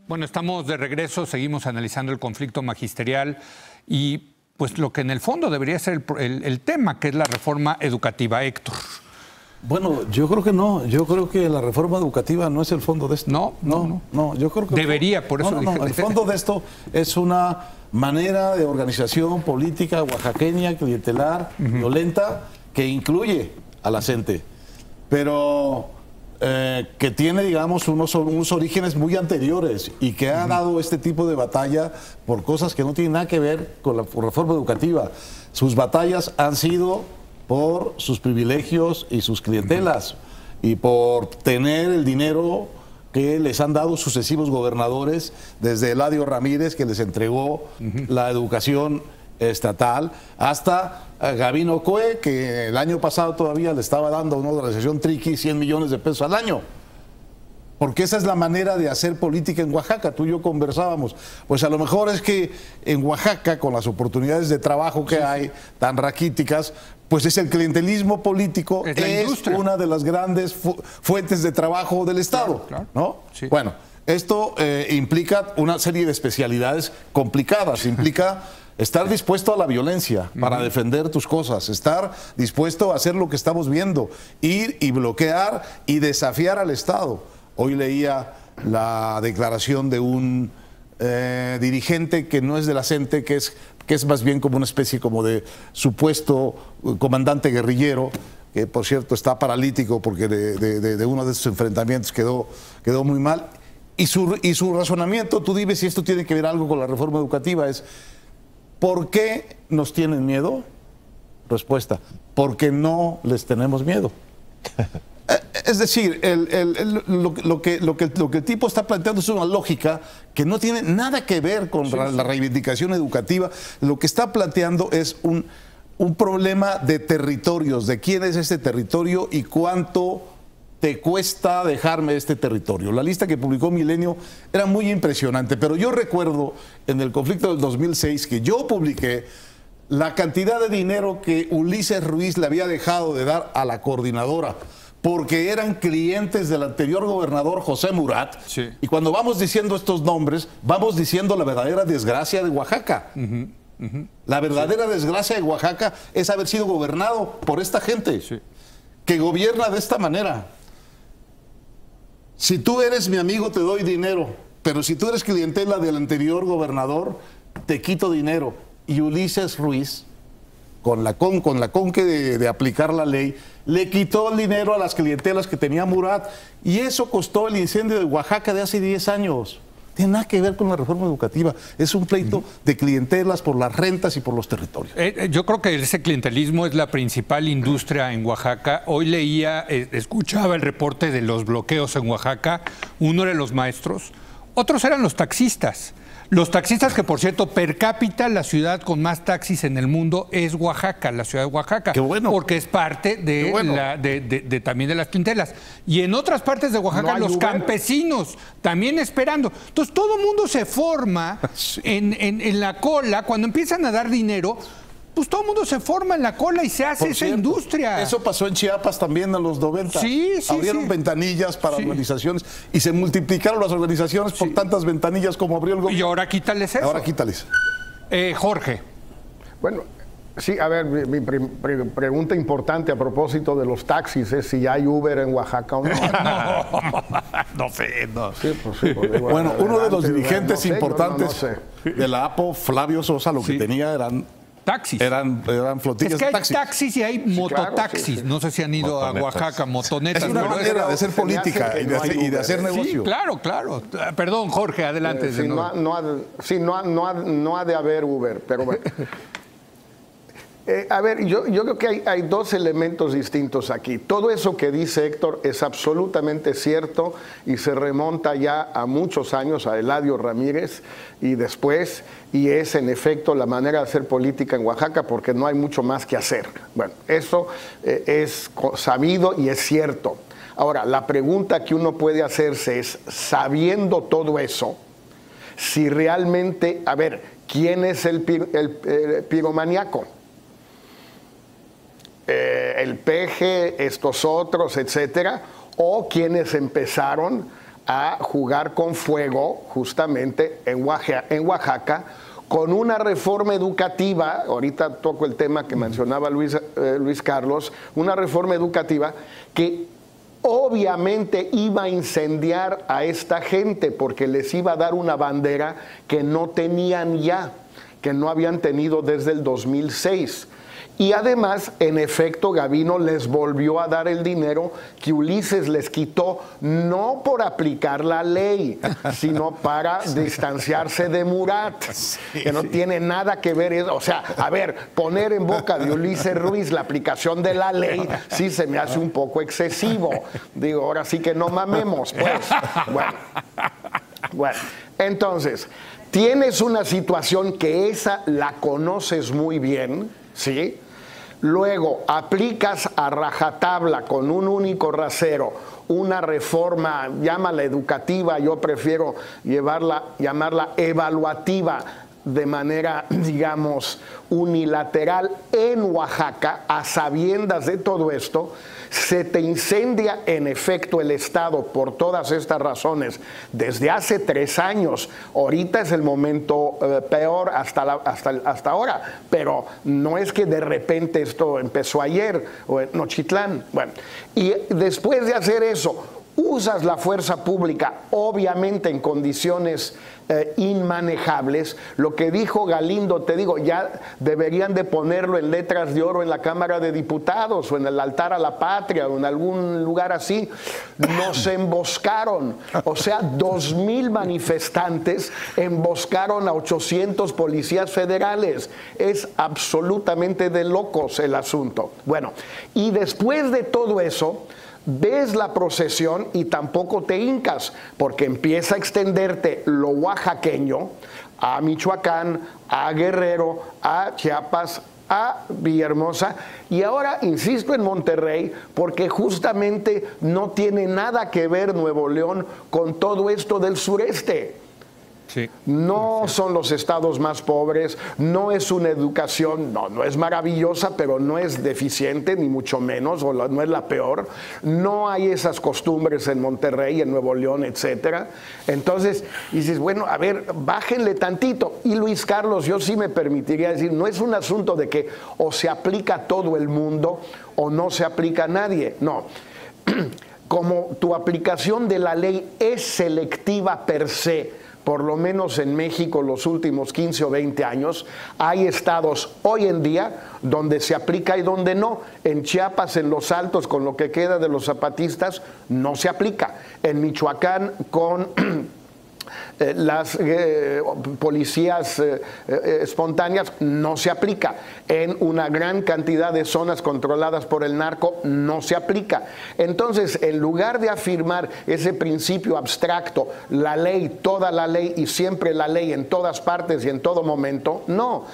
Bueno, estamos de regreso, seguimos analizando el conflicto magisterial y pues lo que en el fondo debería ser el tema, que es la reforma educativa, Héctor. Bueno, yo creo que no. Yo creo que la reforma educativa no es el fondo de esto. No. Yo creo que debería, por eso dije. El fondo de esto es una manera de organización política oaxaqueña, clientelar, violenta, que incluye a la gente, pero que tiene, digamos, unos orígenes muy anteriores y que ha dado este tipo de batalla por cosas que no tienen nada que ver con la reforma educativa. Sus batallas han sido por sus privilegios y sus clientelas y por tener el dinero que les han dado sucesivos gobernadores, desde Eladio Ramírez, que les entregó la educación estatal, hasta Gabino Cue, que el año pasado todavía le estaba dando a una organización triqui 100 millones de pesos al año. Porque esa es la manera de hacer política en Oaxaca. Tú y yo conversábamos. Pues a lo mejor es que en Oaxaca, con las oportunidades de trabajo que hay, tan raquíticas, pues es el clientelismo político, es una de las grandes fuentes de trabajo del Estado. Claro. ¿No? Sí. Bueno, esto implica una serie de especialidades complicadas. Implica estar dispuesto a la violencia para defender tus cosas, estar dispuesto a hacer lo que estamos viendo, ir y bloquear y desafiar al Estado. Hoy leía la declaración de un dirigente que no es de la CENTE, que es más bien como una especie como de supuesto comandante guerrillero, que por cierto está paralítico porque de uno de esos enfrentamientos quedó muy mal. Y su razonamiento, tú dime si esto tiene que ver algo con la reforma educativa, es ¿por qué nos tienen miedo? Respuesta, porque no les tenemos miedo. Es decir, lo que el tipo está planteando es una lógica que no tiene nada que ver con la reivindicación educativa. Lo que está planteando es un problema de territorios, de quién es este territorio y cuánto te cuesta dejarme este territorio. La lista que publicó Milenio era muy impresionante, pero yo recuerdo en el conflicto del 2006 que yo publiqué la cantidad de dinero que Ulises Ruiz le había dejado de dar a la coordinadora, porque eran clientes del anterior gobernador José Murat. Sí. Y cuando vamos diciendo estos nombres, vamos diciendo la verdadera desgracia de Oaxaca. La verdadera desgracia de Oaxaca es haber sido gobernado por esta gente que gobierna de esta manera. Si tú eres mi amigo, te doy dinero, pero si tú eres clientela del anterior gobernador, te quito dinero. Y Ulises Ruiz, con la conque de aplicar la ley, le quitó el dinero a las clientelas que tenía Murat, y eso costó el incendio de Oaxaca de hace 10 años. Tiene nada que ver con la reforma educativa. Es un pleito de clientelas por las rentas y por los territorios. Yo creo que ese clientelismo es la principal industria en Oaxaca. Hoy leía, escuchaba el reporte de los bloqueos en Oaxaca. Uno era los maestros, otros eran los taxistas. Los taxistas, que por cierto, per cápita, la ciudad con más taxis en el mundo es Oaxaca, la ciudad de Oaxaca. Qué bueno. Porque es parte también de las clientelas. Y en otras partes de Oaxaca, los campesinos también esperando. Entonces, todo el mundo se forma en la cola. Cuando empiezan a dar dinero, pues todo el mundo se forma en la cola y se hace esa industria. Eso pasó en Chiapas también en los 90. Abrieron ventanillas para organizaciones y se multiplicaron las organizaciones por tantas ventanillas como abrió el gobierno. Y ahora quítales eso. Ahora quítales. Jorge. Bueno, sí, a ver, mi pregunta importante a propósito de los taxis es si hay Uber en Oaxaca o no. No sé, no. Sí, pues sí, pues, bueno, uno de los dirigentes importantes de la APO, Flavio Sosa, lo que tenía eran taxis. Eran flotillas es que hay de taxis y hay mototaxis. No sé si han ido a Oaxaca, motonetas. Es una manera de hacer política y de hacer negocio. Sí, claro. Perdón, Jorge, adelante. No ha de haber Uber, pero bueno. A ver, yo creo que hay dos elementos distintos aquí. Todo eso que dice Héctor es absolutamente cierto y se remonta ya a muchos años, a Eladio Ramírez y después, y es en efecto la manera de hacer política en Oaxaca porque no hay mucho más que hacer. Bueno, eso es sabido y es cierto. Ahora, la pregunta que uno puede hacerse es, sabiendo todo eso, si realmente, a ver, ¿quién es el piromaníaco? El Peje, estos otros, etcétera, o quienes empezaron a jugar con fuego justamente en Oaxaca, con una reforma educativa, ahorita toco el tema que mencionaba Luis Carlos, una reforma educativa que obviamente iba a incendiar a esta gente porque les iba a dar una bandera que no tenían ya, que no habían tenido desde el 2006. Y además, en efecto, Gavino les volvió a dar el dinero que Ulises les quitó, no por aplicar la ley, sino para distanciarse de Murat, que no tiene nada que ver. O sea, a ver, poner en boca de Ulises Ruiz la aplicación de la ley, sí se me hace un poco excesivo. Digo, ahora sí que no mamemos, pues. Bueno, entonces, tienes una situación que esa la conoces muy bien, ¿sí? Luego aplicas a rajatabla con un único rasero una reforma, llámala educativa, yo prefiero llamarla evaluativa, de manera, digamos, unilateral en Oaxaca, a sabiendas de todo esto. Se te incendia en efecto el Estado por todas estas razones desde hace 3 años. Ahorita es el momento peor hasta ahora, pero no es que de repente esto empezó ayer o en Nochitlán. Bueno, y después de hacer eso, usas la fuerza pública, obviamente en condiciones inmanejables. Lo que dijo Galindo, te digo, ya deberían de ponerlo en letras de oro en la Cámara de Diputados o en el altar a la patria o en algún lugar así. Nos emboscaron, o sea, 2,000 manifestantes emboscaron a 800 policías federales. Es absolutamente de locos el asunto. Bueno, y después de todo eso, ves la procesión y tampoco te hincas, porque empieza a extenderte lo oaxaqueño a Michoacán, a Guerrero, a Chiapas, a Villahermosa y ahora insisto en Monterrey, porque justamente no tiene nada que ver Nuevo León con todo esto del sureste. Sí. No son los estados más pobres, no es una educación, no es maravillosa, pero no es deficiente, ni mucho menos, o no es la peor. No hay esas costumbres en Monterrey, en Nuevo León, etcétera. Entonces, dices, bueno, a ver, bájenle tantito. Y Luis Carlos, yo sí me permitiría decir, no es un asunto de que o se aplica a todo el mundo o no se aplica a nadie, no. Como tu aplicación de la ley es selectiva per se, por lo menos en México los últimos 15 o 20 años, hay estados hoy en día donde se aplica y donde no. En Chiapas, en Los Altos, con lo que queda de los zapatistas, no se aplica. En Michoacán, con las policías espontáneas, no se aplica. En una gran cantidad de zonas controladas por el narco, no se aplica. Entonces, en lugar de afirmar ese principio abstracto, la ley, toda la ley y siempre la ley en todas partes y en todo momento, no.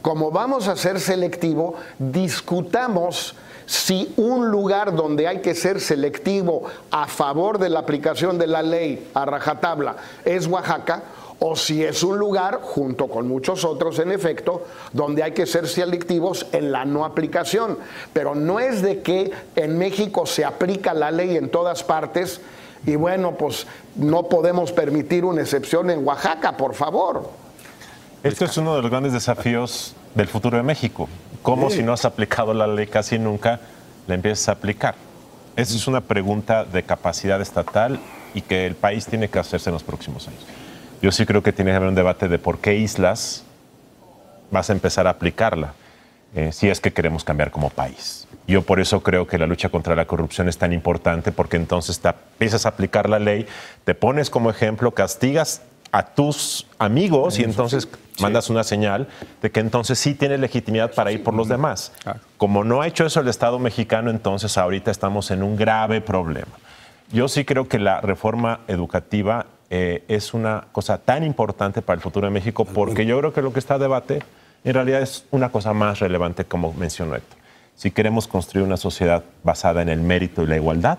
Como vamos a ser selectivo, discutamos si un lugar donde hay que ser selectivo a favor de la aplicación de la ley a rajatabla es Oaxaca, o si es un lugar, junto con muchos otros en efecto, donde hay que ser selectivos en la no aplicación. Pero no es de que en México se aplica la ley en todas partes y bueno, pues no podemos permitir una excepción en Oaxaca, por favor. Esto es uno de los grandes desafíos del futuro de México. ¿Cómo si no has aplicado la ley casi nunca, la empiezas a aplicar? Esa es una pregunta de capacidad estatal y que el país tiene que hacerse en los próximos años. Yo sí creo que tiene que haber un debate de por qué islas vas a empezar a aplicarla, si es que queremos cambiar como país. Yo por eso creo que la lucha contra la corrupción es tan importante, porque entonces te empiezas a aplicar la ley, te pones como ejemplo, castigas a tus amigos y entonces mandas una señal de que entonces sí tienes legitimidad para ir por los demás. Como no ha hecho eso el Estado mexicano, entonces ahorita estamos en un grave problema. Yo sí creo que la reforma educativa es una cosa tan importante para el futuro de México, porque yo creo que lo que está a debate en realidad es una cosa más relevante, como mencionó Héctor. Si queremos construir una sociedad basada en el mérito y la igualdad,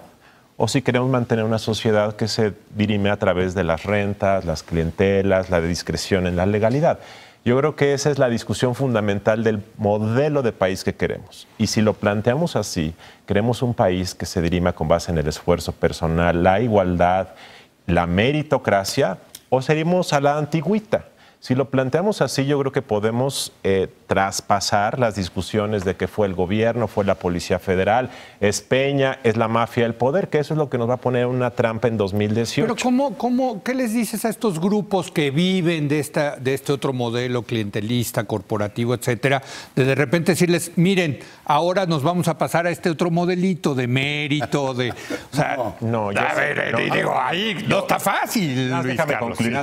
o si queremos mantener una sociedad que se dirime a través de las rentas, las clientelas, la discreción en la legalidad. Yo creo que esa es la discusión fundamental del modelo de país que queremos. Y si lo planteamos así, queremos un país que se dirima con base en el esfuerzo personal, la igualdad, la meritocracia o seguimos a la antigüita? Si lo planteamos así, yo creo que podemos traspasar las discusiones de que fue el gobierno, fue la Policía Federal, es Peña, es la mafia del poder, que eso es lo que nos va a poner una trampa en 2018. Pero ¿qué les dices a estos grupos que viven de este otro modelo clientelista, corporativo, etcétera? De repente decirles, miren, ahora nos vamos a pasar a este otro modelito de mérito, de... O sea, ahí no está fácil. Déjame concluir.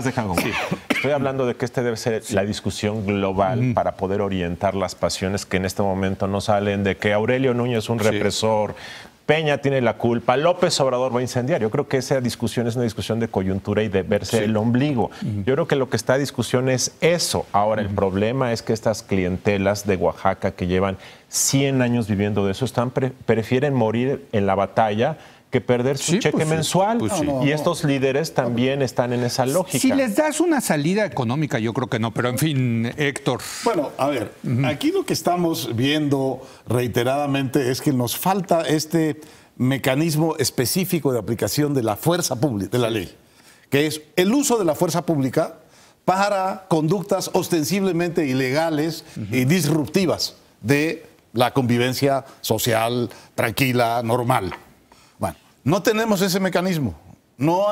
Estoy hablando de que esta debe ser la discusión global para poder orientar las pasiones que en este momento no salen de que Aurelio Nuño es un represor, Peña tiene la culpa, López Obrador va a incendiar. Yo creo que esa discusión es una discusión de coyuntura y de verse el ombligo. Yo creo que lo que está en discusión es eso. Ahora, el problema es que estas clientelas de Oaxaca que llevan 100 años viviendo de eso, prefieren morir en la batalla que perder su cheque mensual. Y estos líderes también están en esa lógica. Si les das una salida económica, yo creo que no, pero en fin, Héctor. Bueno, a ver, aquí lo que estamos viendo reiteradamente es que nos falta este mecanismo específico de aplicación de la fuerza pública, de la ley, que es el uso de la fuerza pública para conductas ostensiblemente ilegales y disruptivas de la convivencia social tranquila, normal. No tenemos ese mecanismo. No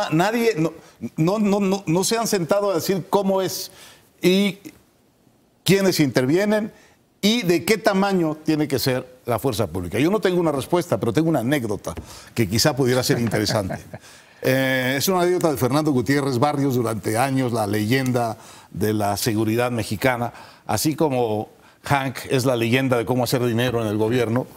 se han sentado a decir cómo es y quiénes intervienen y de qué tamaño tiene que ser la fuerza pública. Yo no tengo una respuesta, pero tengo una anécdota que quizá pudiera ser interesante. Es una anécdota de Fernando Gutiérrez Barrios, durante años la leyenda de la seguridad mexicana, así como Hank es la leyenda de cómo hacer dinero en el gobierno.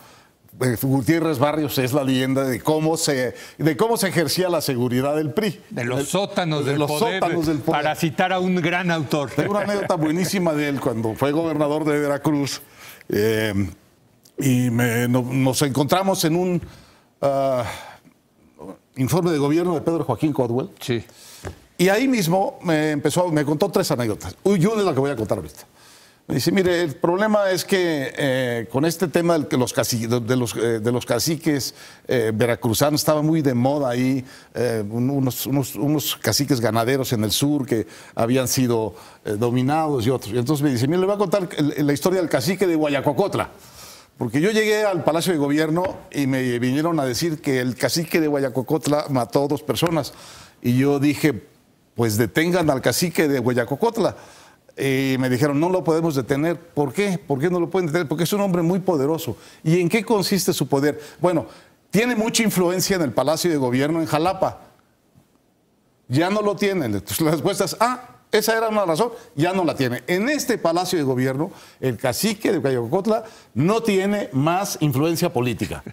Gutiérrez Barrios es la leyenda de cómo se ejercía la seguridad del PRI. De los sótanos del poder, para citar a un gran autor. Tengo una anécdota buenísima de él cuando fue gobernador de Veracruz y nos encontramos en un informe de gobierno de Pedro Joaquín Codwell. Sí. Y ahí mismo me contó 3 anécdotas. Yo es la que voy a contar ahorita. Me dice, mire, el problema es que con este tema de los caciques veracruzanos, estaba muy de moda ahí, unos caciques ganaderos en el sur que habían sido dominados y otros. Y entonces me dice, mire, le voy a contar la historia del cacique de Guayacocotla. Porque yo llegué al Palacio de Gobierno y me vinieron a decir que el cacique de Guayacocotla mató a 2 personas. Y yo dije, pues detengan al cacique de Guayacocotla. Y me dijeron, no lo podemos detener. ¿Por qué? ¿Por qué no lo pueden detener? Porque es un hombre muy poderoso. ¿Y en qué consiste su poder? Bueno, tiene mucha influencia en el Palacio de Gobierno en Jalapa. Ya no lo tienen. Entonces la respuesta es, esa era una razón, ya no la tiene. En este Palacio de Gobierno, el cacique de Guayacocotla no tiene más influencia política.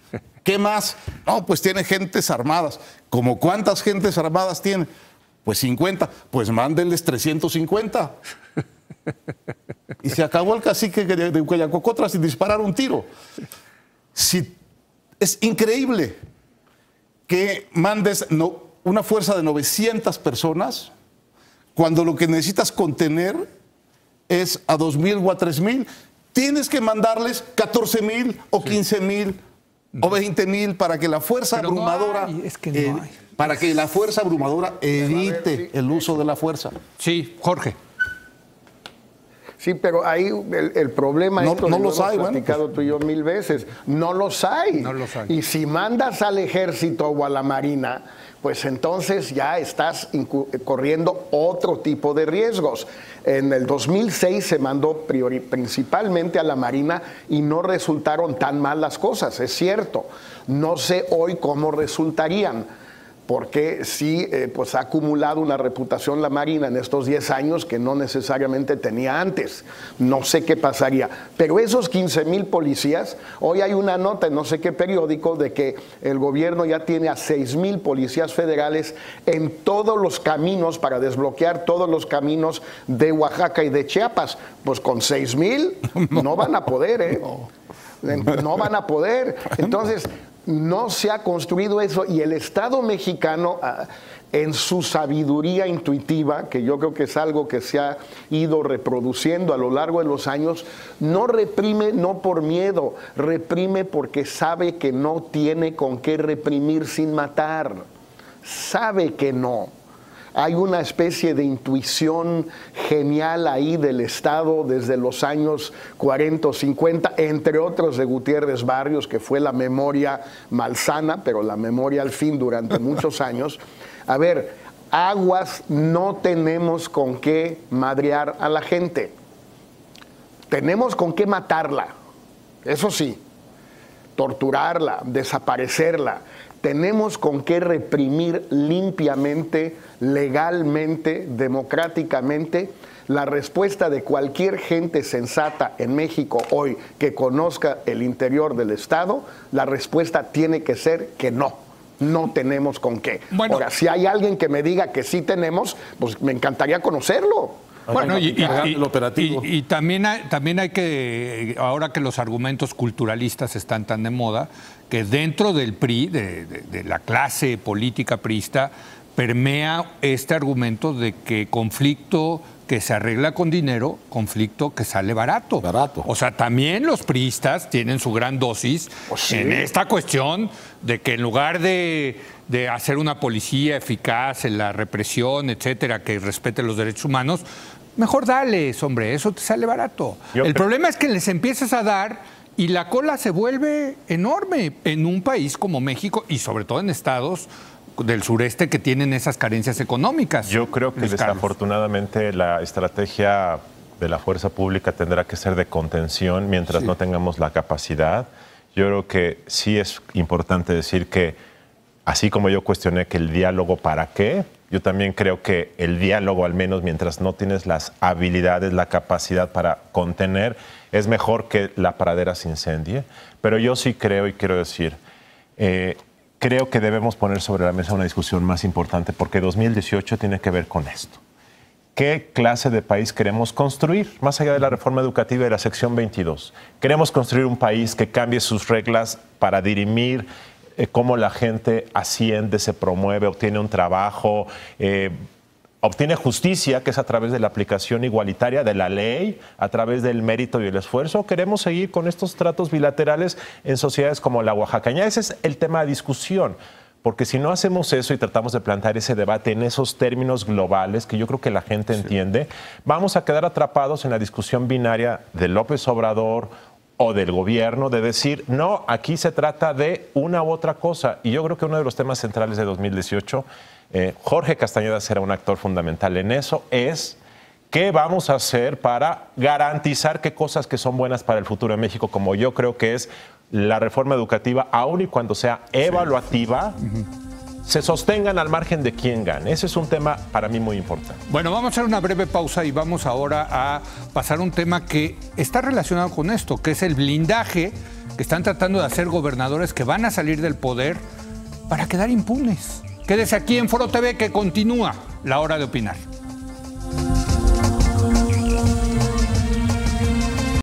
¿Qué más? No, pues tiene gentes armadas. ¿Cómo cuántas gentes armadas tiene? Pues 50. Pues mándenles 350. Y se acabó el cacique de Guayacocotla sin disparar un tiro. Es increíble que mandes una fuerza de 900 personas cuando lo que necesitas contener es a 2,000 o a 3,000. Tienes que mandarles 14,000 o 15,000 o 20,000 para que la fuerza abrumadora... para que la fuerza abrumadora evite el uso de la fuerza. Sí, Jorge. Sí, pero ahí el problema es que no lo los hay, hemos platicado tú y yo 1000 veces. No los hay. No los hay. Y si mandas al ejército o a la marina, pues entonces ya estás corriendo otro tipo de riesgos. En el 2006 se mandó principalmente a la marina y no resultaron tan mal las cosas, es cierto. No sé hoy cómo resultarían, porque sí pues ha acumulado una reputación la Marina en estos 10 años que no necesariamente tenía antes. No sé qué pasaría. Pero esos 15,000 policías, hoy hay una nota en no sé qué periódico de que el gobierno ya tiene a 6,000 policías federales en todos los caminos para desbloquear todos los caminos de Oaxaca y de Chiapas. Pues con 6,000 no van a poder, ¿eh? No van a poder. Entonces... no se ha construido eso y el Estado mexicano, en su sabiduría intuitiva, que yo creo que es algo que se ha ido reproduciendo a lo largo de los años, no reprime no por miedo, reprime porque sabe que no tiene con qué reprimir sin matar. Sabe que no. Hay una especie de intuición genial ahí del Estado desde los años 40 o 50, entre otros de Gutiérrez Barrios, que fue la memoria malsana, pero la memoria al fin durante muchos años. A ver, aguas, no tenemos con qué madrear a la gente. Tenemos con qué matarla, eso sí, torturarla, desaparecerla. Tenemos con qué reprimir limpiamente, legalmente, democráticamente. La respuesta de cualquier gente sensata en México hoy que conozca el interior del Estado, la respuesta tiene que ser que no. No tenemos con qué. Bueno, ahora, si hay alguien que me diga que sí tenemos, pues me encantaría conocerlo. Bueno, y también hay que, ahora que los argumentos culturalistas están tan de moda, que dentro del PRI, de la clase política priista, permea este argumento de que conflicto que se arregla con dinero, conflicto que sale barato. O sea, también los priistas tienen su gran dosis en esta cuestión de que en lugar de hacer una policía eficaz en la represión, etcétera, que respete los derechos humanos, mejor dales, hombre, eso te sale barato. El problema es que les empiezas a dar y la cola se vuelve enorme en un país como México y sobre todo en estados del sureste que tienen esas carencias económicas. Yo creo que desafortunadamente la estrategia de la fuerza pública tendrá que ser de contención mientras no tengamos la capacidad. Yo creo que sí es importante decir que, así como yo cuestioné que el diálogo para qué, yo también creo que el diálogo, al menos mientras no tienes las habilidades, la capacidad para contener, es mejor que la pradera se incendie. Pero yo sí creo, y quiero decir, creo que debemos poner sobre la mesa una discusión más importante, porque 2018 tiene que ver con esto. ¿Qué clase de país queremos construir? Más allá de la reforma educativa de la sección 22. Queremos construir un país que cambie sus reglas para dirimir cómo la gente asciende, se promueve, obtiene un trabajo, obtiene justicia, que es a través de la aplicación igualitaria de la ley, a través del mérito y el esfuerzo. Queremos seguir con estos tratos bilaterales en sociedades como la oaxaqueña. Ese es el tema de discusión, porque si no hacemos eso y tratamos de plantear ese debate en esos términos globales que yo creo que la gente entiende, vamos a quedar atrapados en la discusión binaria de López Obrador o del gobierno, de decir, no, aquí se trata de una u otra cosa. Y yo creo que uno de los temas centrales de 2018, Jorge Castañeda será un actor fundamental en eso, es qué vamos a hacer para garantizar qué cosas que son buenas para el futuro de México, como yo creo que es la reforma educativa, aun y cuando sea evaluativa, se sostengan al margen de quién gane. Ese es un tema para mí muy importante. Bueno, vamos a hacer una breve pausa y vamos ahora a pasar a un tema que está relacionado con esto, que es el blindaje que están tratando de hacer gobernadores que van a salir del poder para quedar impunes. Quédese aquí en Foro TV, que continúa la hora de opinar.